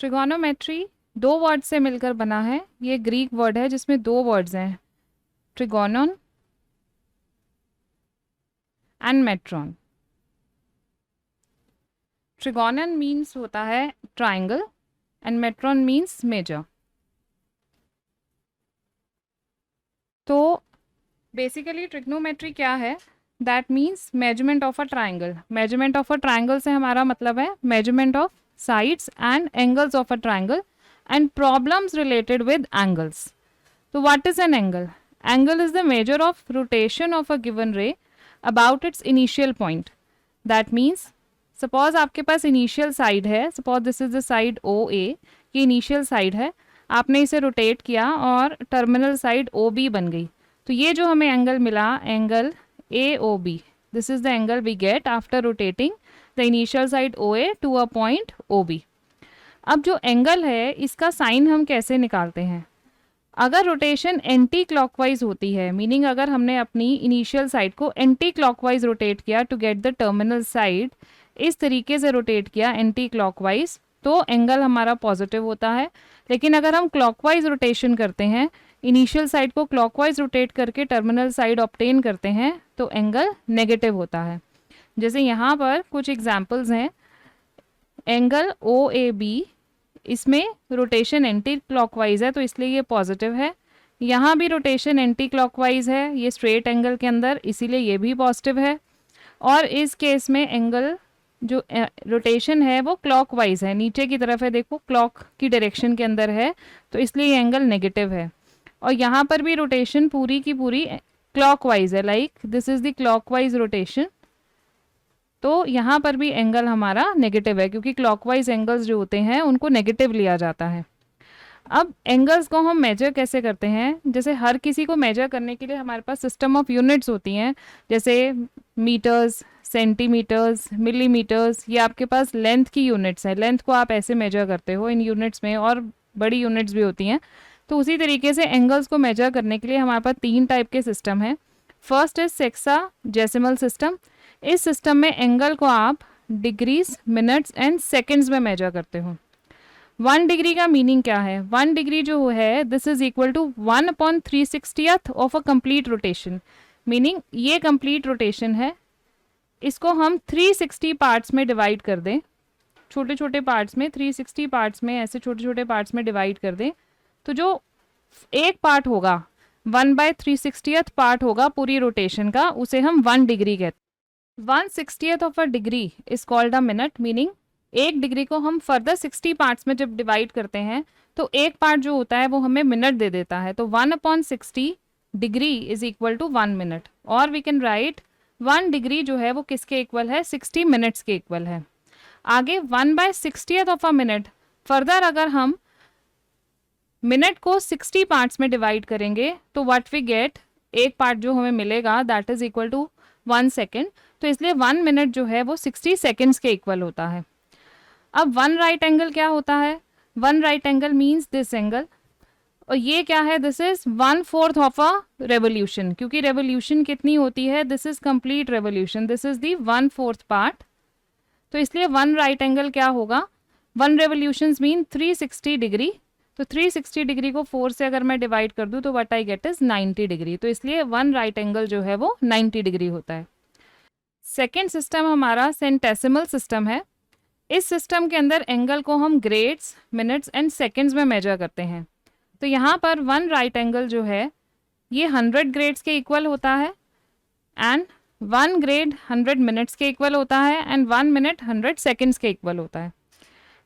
Trigonometry दो word से मिलकर बना है। ये ग्रीक वर्ड है जिसमें दो वर्ड्स हैं, ट्रिगोनोन एंड मेट्रॉन। ट्रिगोनन मीन्स होता है ट्राइंगल एंड मेट्रॉन मीन्स मेजर। तो बेसिकली ट्रिग्नोमेट्री क्या है? That means measurement of a triangle. Measurement of a triangle से हमारा मतलब है measurement of sides and angles of a triangle and problems related with angles. So what is an angle? Angle is the measure of rotation of a given ray about its initial point. That means suppose आपके पास initial side है, suppose this is the side OA, ये initial side है, आपने इसे rotate किया और terminal side OB बन गई, तो ये जो हमें एंगल मिला, angle AOB, this is the angle we get after rotating the initial side OA to a point OB. अब जो एंगल है इसका साइन हम कैसे निकालते हैं? अगर रोटेशन एंटी क्लॉकवाइज होती है, मीनिंग अगर हमने अपनी इनिशियल साइड को एंटी क्लॉकवाइज रोटेट किया to get the terminal side, इस तरीके से रोटेट किया एंटी क्लॉकवाइज, तो एंगल हमारा पॉजिटिव होता है। लेकिन अगर हम क्लॉकवाइज रोटेशन करते हैं, इनिशियल साइड को क्लॉकवाइज रोटेट करके टर्मिनल साइड ऑब्टेन करते हैं, तो एंगल नेगेटिव होता है। जैसे यहाँ पर कुछ एग्जाम्पल्स हैं। एंगल OAB, इसमें रोटेशन एंटी क्लॉकवाइज है तो इसलिए ये पॉजिटिव है। यहाँ भी रोटेशन एंटी क्लॉकवाइज है ये स्ट्रेट एंगल के अंदर, इसीलिए ये भी पॉजिटिव है। और इस केस में एंगल जो रोटेशन है वो क्लॉकवाइज है, नीचे की तरफ है, देखो क्लॉक की डायरेक्शन के अंदर है, तो इसलिए ये एंगल नेगेटिव है। और यहाँ पर भी रोटेशन पूरी की पूरी क्लॉकवाइज है, like this is the clockwise rotation, तो यहाँ पर भी एंगल हमारा नेगेटिव है क्योंकि क्लॉकवाइज एंगल्स जो होते हैं उनको नेगेटिव लिया जाता है। अब एंगल्स को हम मेजर कैसे करते हैं? जैसे हर किसी को मेजर करने के लिए हमारे पास सिस्टम ऑफ यूनिट्स होती हैं, जैसे मीटर्स, सेंटीमीटर्स, मिलीमीटर्स, ये आपके पास लेंथ की यूनिट्स हैं। लेंथ को आप ऐसे मेजर करते हो इन यूनिट्स में, और बड़ी यूनिट्स भी होती हैं। तो उसी तरीके से एंगल्स को मेजर करने के लिए हमारे पास 3 टाइप के सिस्टम हैं। First is sexagesimal system. इस सिस्टम में एंगल को आप डिग्रीज, मिनट्स एंड सेकंड्स में मेजर करते हो। 1 डिग्री का मीनिंग क्या है? 1 डिग्री जो है this is equal to 1/360th of a complete rotation, meaning ये कंप्लीट रोटेशन है, इसको हम 360 पार्ट्स में डिवाइड कर दें, छोटे छोटे पार्ट्स में, 360 पार्ट्स में ऐसे छोटे छोटे पार्ट्स में डिवाइड कर दें, तो जो एक पार्ट होगा 1/360th पार्ट होगा पूरी रोटेशन का, उसे हम 1 डिग्री कहते हैं। 1/60th of a degree is called a minute, meaning 1 degree को हम फर्दर 60 पार्ट्स में जब डिवाइड करते हैं तो एक पार्ट जो होता है वो हमें मिनट दे देता है, तो 1/60 degree is equal to 1 minute. और वी कैन राइट 1 डिग्री जो है वो किसके इक्वल है? 60 मिनट्स के इक्वल है। आगे 1/60th of a minute, further अगर हम मिनट को 60 पार्ट्स में डिवाइड करेंगे तो व्हाट वी गेट, एक पार्ट जो हमें मिलेगा that is equal to 1 second, तो इसलिए 1 मिनट जो है वो 60 सेकेंड्स के इक्वल होता है। अब 1 राइट एंगल क्या होता है? 1 right angle means this angle, और ये क्या है? This is 1/4 of a revolution, क्योंकि रेवोल्यूशन कितनी होती है? This is complete revolution, this is the 1/4 part, तो इसलिए 1 राइट एंगल क्या होगा? 1 रेवोल्यूशंस मीन 360 डिग्री, तो 360 डिग्री को 4 से अगर मैं डिवाइड कर दूं तो what I get is 90 degree, तो इसलिए 1 राइट एंगल जो है वो 90 डिग्री होता है। सेकेंड सिस्टम हमारा सेंटेसिमल सिस्टम है। इस सिस्टम के अंदर एंगल को हम ग्रेड्स, मिनट्स एंड सेकेंड्स में मेजर करते हैं। तो यहाँ पर 1 राइट एंगल जो है ये 100 ग्रेड्स के इक्वल होता है, एंड 1 ग्रेड 100 मिनट्स के इक्वल होता है, एंड 1 मिनट 100 सेकेंड्स के इक्वल होता है।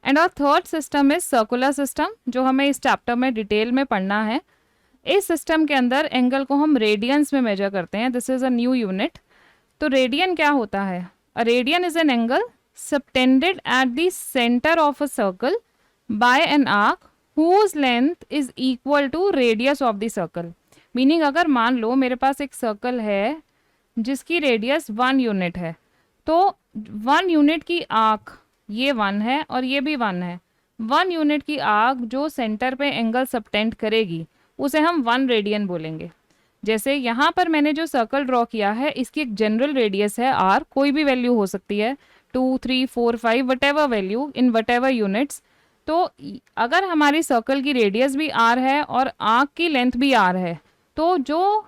एंड और third system is circular system, जो हमें इस चैप्टर में डिटेल में पढ़ना है। इस सिस्टम के अंदर एंगल को हम रेडियंस में मेजर करते हैं, this is a new unit. तो रेडियन क्या होता है? A radian is an angle subtended at the centre of a circle by an arc whose length is equal to radius of the circle, meaning अगर मान लो मेरे पास एक circle है जिसकी रेडियस 1 यूनिट है, तो 1 यूनिट की आर्क ये 1 है और ये भी 1 है, 1 यूनिट की आर्क जो सेंटर पे एंगल सबटेंड करेगी उसे हम 1 रेडियन बोलेंगे। जैसे यहाँ पर मैंने जो सर्कल ड्रॉ किया है इसकी एक जनरल रेडियस है r, कोई भी वैल्यू हो सकती है 2, 3, 4, 5 what ever value in what ever units, तो अगर हमारी सर्कल की रेडियस भी आर है और आर्क की लेंथ भी आर है, तो जो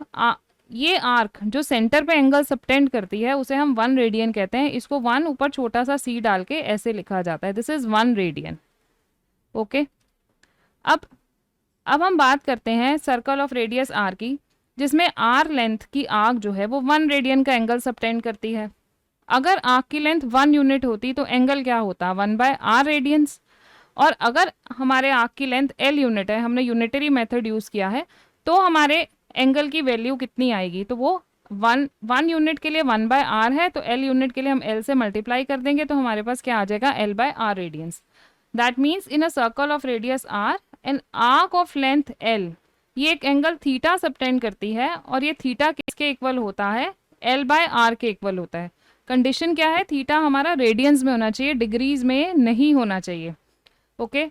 ये आर्क जो सेंटर पे एंगल सबटेंड करती है उसे हम 1 रेडियन कहते हैं। इसको 1 ऊपर छोटा सा सी डाल के ऐसे लिखा जाता है, दिस इज 1 रेडियन। ओके, अब अब हम बात करते हैं सर्कल ऑफ रेडियस आर की, जिसमें आर लेंथ की आर्क जो है वो 1 रेडियन का एंगल सबटेंड करती है। अगर आर्क की लेंथ 1 यूनिट होती तो एंगल क्या होता, 1/r रेडियंस। और अगर हमारे आर्क की लेंथ l यूनिट है, हमने यूनिटरी मेथड यूज़ किया है, तो हमारे एंगल की वैल्यू कितनी आएगी, तो वो 1 यूनिट के लिए 1/r है, तो l यूनिट के लिए हम l से मल्टीप्लाई कर देंगे, तो हमारे पास क्या आ जाएगा, l/r radians. That means in a circle of radius r an arc of length l, ये एक एंगल थीटा सबटेंड करती है, और ये थीटा किसके इक्वल होता है, l/r के इक्वल होता है। कंडीशन क्या है, थीटा हमारा रेडियंस में होना चाहिए, डिग्रीज में नहीं होना चाहिए। ओके,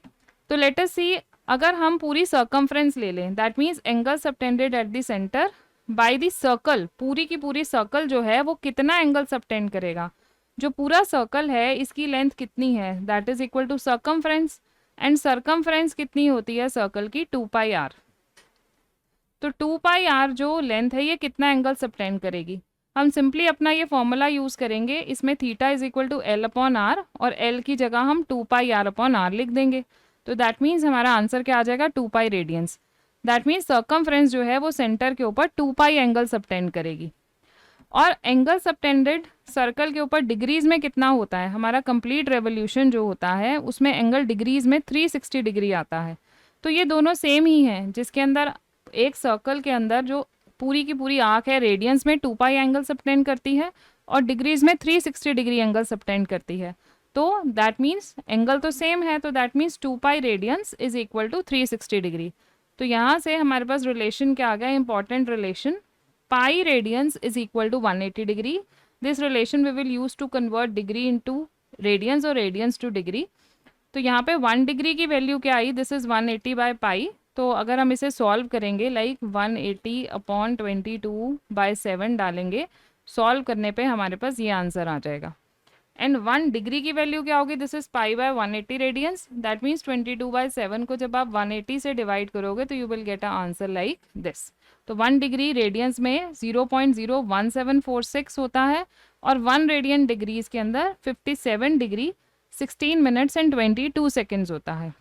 तो लेट अस सी, अगर हम पूरी सर्कमफ्रेंस ले लें, that means angle subtended at the centre by the circle, पूरी की पूरी सर्कल जो है वो कितना एंगल सबटेंड करेगा, जो पूरा सर्कल है इसकी लेंथ कितनी है, that is equal to circumference, and circumference कितनी होती है सर्कल की, 2πr। तो 2πr जो लेंथ है ये कितना एंगल सबटेंड करेगी, हम सिंपली अपना ये फॉर्मूला यूज़ करेंगे, इसमें theta is equal to l/r, और l की जगह हम 2πr/r लिख देंगे। तो दैट मीन्स हमारा आंसर क्या आ जाएगा, 2π रेडियंस। दैट मीन्स सर्कमफ्रेंस जो है वो सेंटर के ऊपर 2π एंगल सबटेंड करेगी। और एंगल सबटेंडेड सर्कल के ऊपर डिग्रीज में कितना होता है, हमारा कंप्लीट रेवोल्यूशन जो होता है उसमें एंगल डिग्रीज में 360 डिग्री आता है। तो ये दोनों सेम ही हैं, जिसके अंदर एक सर्कल के अंदर जो पूरी की पूरी आर्क है रेडियंस में 2π एंगल सबटेंड करती है, और डिग्रीज में 360 डिग्री एंगल सबटेंड करती है। तो दैट मीन्स एंगल तो सेम है, तो that means 2π radians is equal to 360 degree. तो यहाँ से हमारे पास रिलेशन क्या आ गया, important relation, pi radians is equal to 180 degree. This relation we will use to convert degree into radians और रेडियंस टू डिग्री। तो यहाँ पे 1 डिग्री की वैल्यू क्या आई, दिस इज 180/π। तो अगर हम इसे सॉल्व करेंगे, लाइक 180/22/7 डालेंगे, सॉल्व करने पे हमारे पास ये आंसर आ जाएगा। एंड 1 डिग्री की वैल्यू क्या होगी, this is π/180 radians. That means 22/7 को जब आप 180 से डिवाइड करोगे तो you will get a answer like this. तो 1 डिग्री रेडियंस में 0.01746 होता है, और 1 रेडियन डिग्रीज के अंदर 57 डिग्री 16 मिनट्स एंड 22 सेकेंड्स होता है।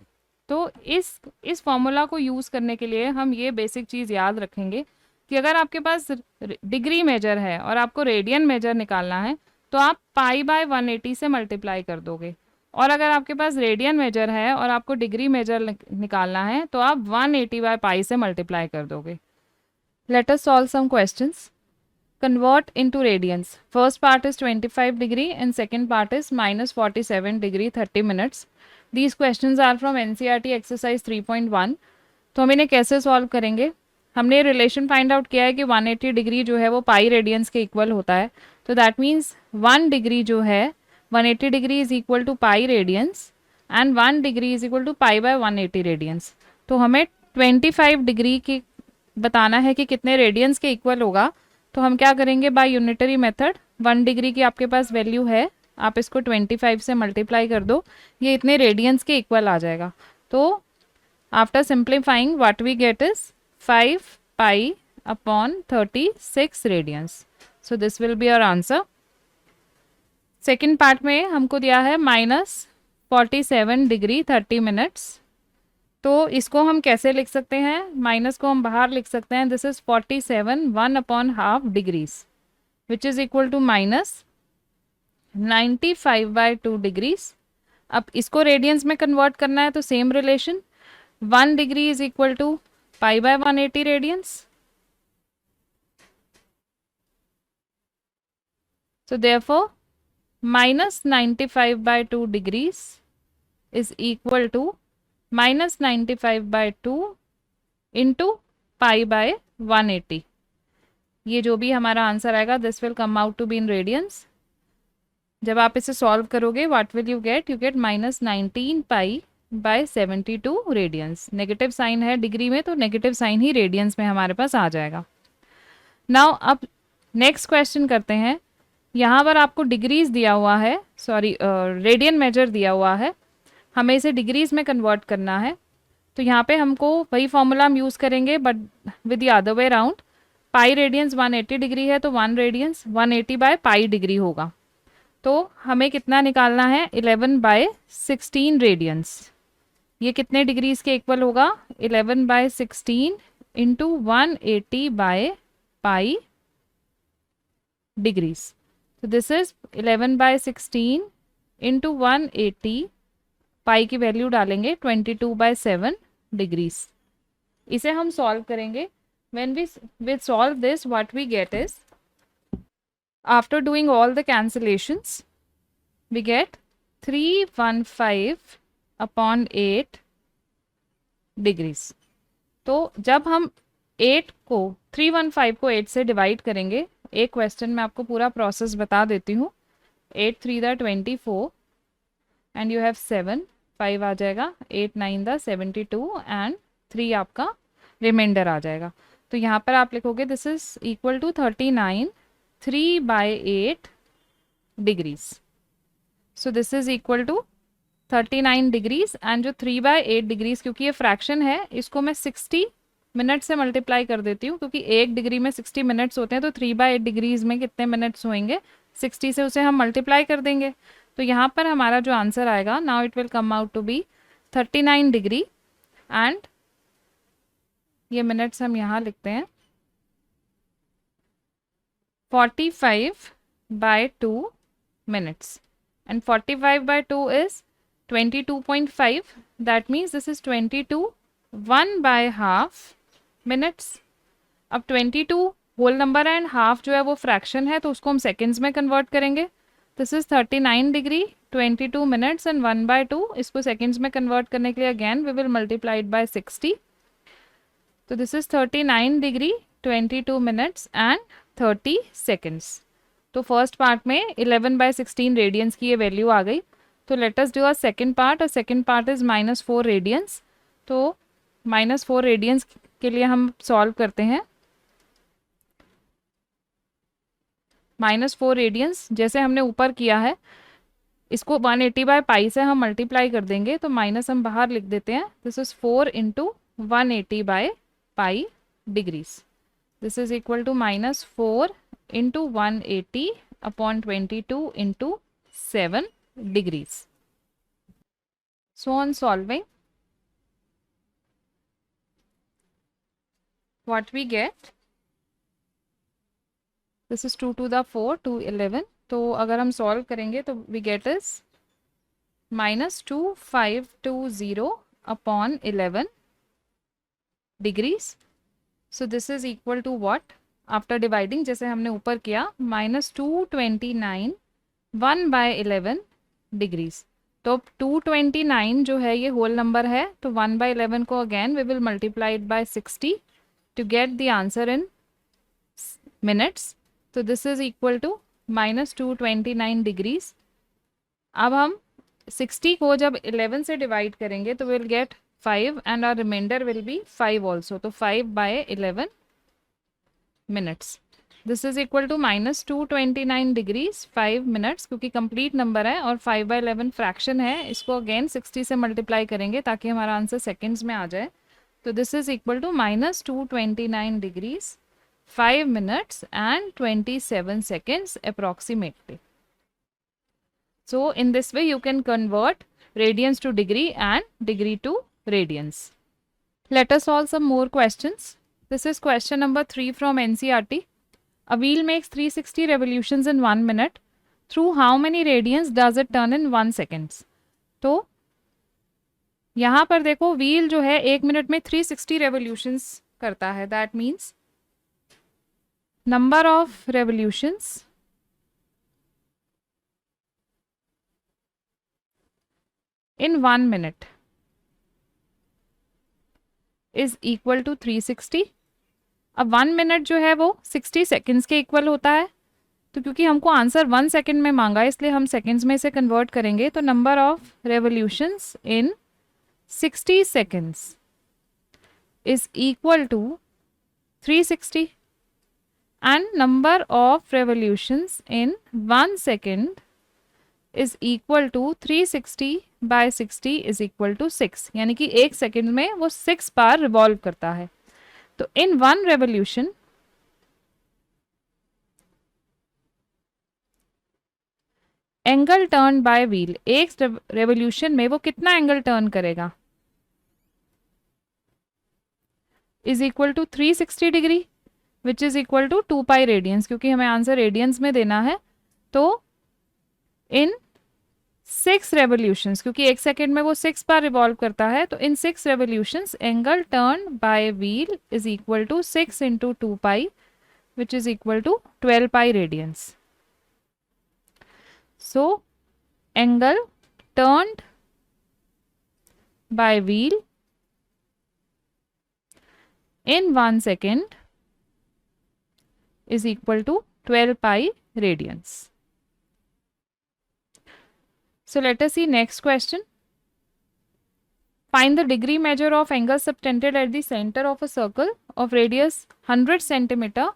तो इस फॉर्मूला को यूज़ करने के लिए हम ये बेसिक चीज़ याद रखेंगे कि अगर आपके पास डिग्री मेजर है और आपको रेडियन मेजर निकालना है, तो आप π/180 से मल्टीप्लाई कर दोगे, और अगर आपके पास रेडियन मेजर है और आपको डिग्री मेजर निकालना है तो आप 180/π से मल्टीप्लाई कर दोगे। Let us solve some questions. Convert into radians. First part is 25 degree and second part is -47 degree 30 minutes. These questions are from NCERT exercise 3.1. तो हम इन्हें कैसे सॉल्व करेंगे, हमने रिलेशन फाइंड आउट किया है कि 180 डिग्री जो है वो पाई रेडियंस के इक्वल होता है। तो दैट मीन्स 1 डिग्री जो है 180 degree is equal to pi radians, and 1 degree is equal to π/180 radians. तो हमें 25 डिग्री की बताना है कि कितने रेडियंस के इक्वल होगा। तो हम क्या करेंगे, बाय यूनिटरी मेथड, 1 डिग्री की आपके पास वैल्यू है, आप इसको 25 से मल्टीप्लाई कर दो, ये इतने रेडियंस के इक्वल आ जाएगा। तो after simplifying what we get is 5π/36 radians. So this will be our answer. Second part में हमको दिया है -47 डिग्री 30 मिनट्स। तो इसको हम कैसे लिख सकते हैं, माइनस को हम बाहर लिख सकते हैं, this is 47 1/2 degrees which is equal to -95/2 degrees. अब इसको रेडियंस में कन्वर्ट करना है, तो same relation, 1 degree is equal to π/180 radians. So therefore -95/2 degrees is equal to -95/2 into π/180। ये जो भी हमारा आंसर आएगा this will come out to be in radians. जब आप इसे सॉल्व करोगे what will you get -19π/72 radians. Negative sign है डिग्री में, तो नेगेटिव साइन ही रेडियंस में हमारे पास आ जाएगा। नाउ अब नेक्स्ट क्वेश्चन करते हैं। यहाँ पर आपको डिग्रीज दिया हुआ है, सॉरी रेडियन मेजर दिया हुआ है, हमें इसे डिग्रीज़ में कन्वर्ट करना है, तो यहाँ पे हमको वही फॉर्मूला हम यूज़ करेंगे but with the other way around. Pi radiance 180 degree है तो 1 रेडियंस 180 बाय पाई डिग्री होगा। तो हमें कितना निकालना है, 11/16 रेडियंस। ये कितने डिग्रीज के इक्वल होगा, 11/16 इंटू 180 बाय पाई डिग्रीज। तो दिस इज 11/16 इंटू 180, पाई की वैल्यू डालेंगे 22/7 डिग्रीज। इसे हम सॉल्व करेंगे। When we solve this what we get is, after doing all the cancellations we get 315 upon 8 degrees. तो जब हम 315 को 8 से डिवाइड करेंगे, एक क्वेश्चन में आपको पूरा प्रोसेस बता देती हूँ। 8 3 दा 24 एंड यू हैव 7, 5 आ जाएगा, 8 9 दा 72 एंड 3 आपका रिमाइंडर आ जाएगा। तो यहाँ पर आप लिखोगे this is equal to 39 3/8 degrees. So this is equal to 39 degrees and जो 3/8 डिग्रीज, क्योंकि ये फ्रैक्शन है, इसको मैं 60 मिनट से मल्टीप्लाई कर देती हूँ, क्योंकि 1 डिग्री में 60 मिनट्स होते हैं। तो 3/8 डिग्रीज में कितने मिनट्स होंगे, 60 से उसे हम मल्टीप्लाई कर देंगे। तो यहाँ पर हमारा जो आंसर आएगा, now it will come out to be 39 degree and ये मिनट्स हम यहाँ लिखते हैं 45/2 minutes, and 45/2 is 22.5. That means this is 22 1/2 minutes. अब 22 होल नंबर एंड हाफ जो है वो फ्रैक्शन है, तो उसको हम सेकेंड्स में कन्वर्ट करेंगे। This is 39 degree 22 minutes and 1/2, इसको सेकेंड्स में कन्वर्ट करने के लिए again we will multiply it by 60। तो this is 39 degree 22 minutes and 30 seconds. तो फर्स्ट पार्ट में 11/16 रेडियंस की ये वैल्यू आ गई। तो let us do a second part, और सेकेंड पार्ट इज -4 रेडियंस। तो -4 रेडियंस के लिए हम सॉल्व करते हैं। -4 रेडियंस जैसे हमने ऊपर किया है, इसको 180 बाय पाई से हम मल्टीप्लाई कर देंगे, तो माइनस हम बाहर लिख देते हैं। This is 4 into 180 by pi degrees. This is equal to -4 into 180 upon 22 into 7 degrees. So on solving, what we get, this is 2 to the 4 to 11. तो अगर हम सॉल्व करेंगे तो we get is -2520 upon 11 degrees. So this is equal to what? After dividing जैसे हमने ऊपर किया, -229 1/11 degrees. तो 229 जो है ये होल नंबर है, तो 1/11 को again we will multiply it by 60 to get the answer in minutes. तो this is equal to -229 degrees. अब हम 60 को जब 11 से डिवाइड करेंगे तो will get 5 and our remainder will be 5 also. तो 5/11 minutes. This is equal to -229 degrees 5 minutes, क्योंकि कंप्लीट नंबर है और 5/11 फ्रैक्शन है, इसको अगेन 60 से मल्टीप्लाई करेंगे ताकि हमारा आंसर सेकेंड्स में आ जाए। तो this is equal to -229 degrees 5 minutes and 27 seconds approximately. So in this way you can convert radians to degree and degree to radians. Let us solve some more questions. This is question number 3 from NCERT. A wheel makes 360 revolutions in 1 minute. Through how many radians does it turn in 1 seconds? तो यहाँ पर देखो wheel जो है 1 minute में 360 revolutions करता है. That means number of revolutions in 1 minute is equal to 360. अब 1 मिनट जो है वो 60 सेकेंड्स के इक्वल होता है, तो क्योंकि हमको आंसर 1 सेकेंड में मांगा है इसलिए हम सेकेंड्स में से कन्वर्ट करेंगे. तो number of revolutions in 60 seconds is equal to 360 and number of revolutions in 1 second is equal to 360 by 60 is equal to 6, यानी कि 1 सेकेंड में वो 6 बार रिवॉल्व करता है। तो in 1 revolution angle turn by wheel, एक रेवोल्यूशन में वो कितना एंगल टर्न करेगा, is equal to 360 degree which is equal to 2 pi radians, क्योंकि हमें आंसर रेडियंस में देना है। तो इन 6 रेवोल्यूशंस, क्योंकि 1 सेकेंड में वो 6 बार रिवॉल्व करता है, तो in 6 revolutions angle turn by wheel is equal to 6 into 2 pi which is equal to 12 pi radians. So angle turned by wheel in 1 second is equal to 12 pi radians. So let us see next question. Find the degree measure of angle subtended at the center of a circle of radius 100 centimeter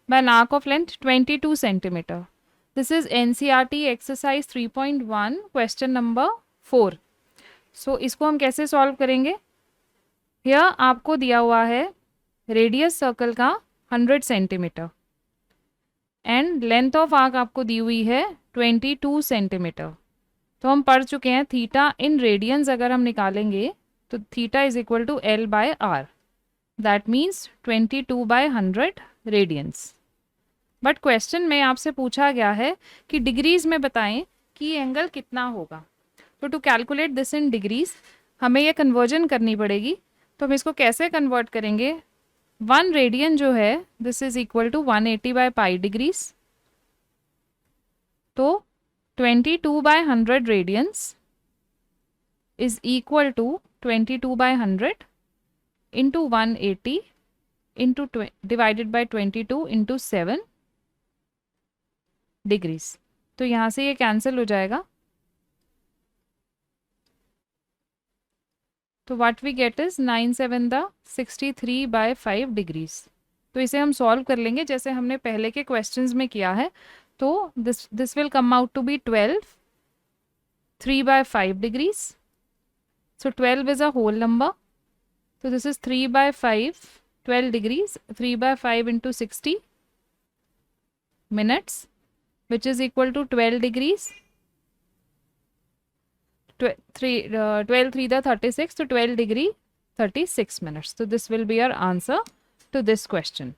by an arc of length 22 centimeter. This is NCERT exercise 3.1 question number 4. So इसको हम कैसे solve करेंगे? यह आपको दिया हुआ है radius circle का 100 centimetre and length of arc आपको दी हुई है 22 सेंटीमीटर। तो हम पढ़ चुके हैं थीटा इन रेडियंस अगर हम निकालेंगे तो theta is equal to L by R, that means 22 bye 100 radians. But question में आपसे पूछा गया है कि डिग्रीज में बताएं कि एंगल कितना होगा। तो to calculate this in degrees हमें ये कन्वर्जन करनी पड़ेगी। तो हम इसको कैसे कन्वर्ट करेंगे? 1 रेडियन जो है this is equal to 180 by pi degrees. तो 22 bye 100 radians is equal to 22 bye 100 into 180 into divided by 22 into 7 degrees. तो यहाँ से ये कैंसिल हो जाएगा। तो what we get is 9/7 63 by 5 degrees. तो इसे हम सॉल्व कर लेंगे जैसे हमने पहले के क्वेश्चंस में किया है। तो this will come out to be 12 3 by 5 degrees. So 12 is a whole number, तो this is 3 by 5 12 degrees, 3 by 5 into 60 minutes which is equal to 12 degrees. 12 3 the 36, so 12 degree 36 minutes. So this will be our answer to this question.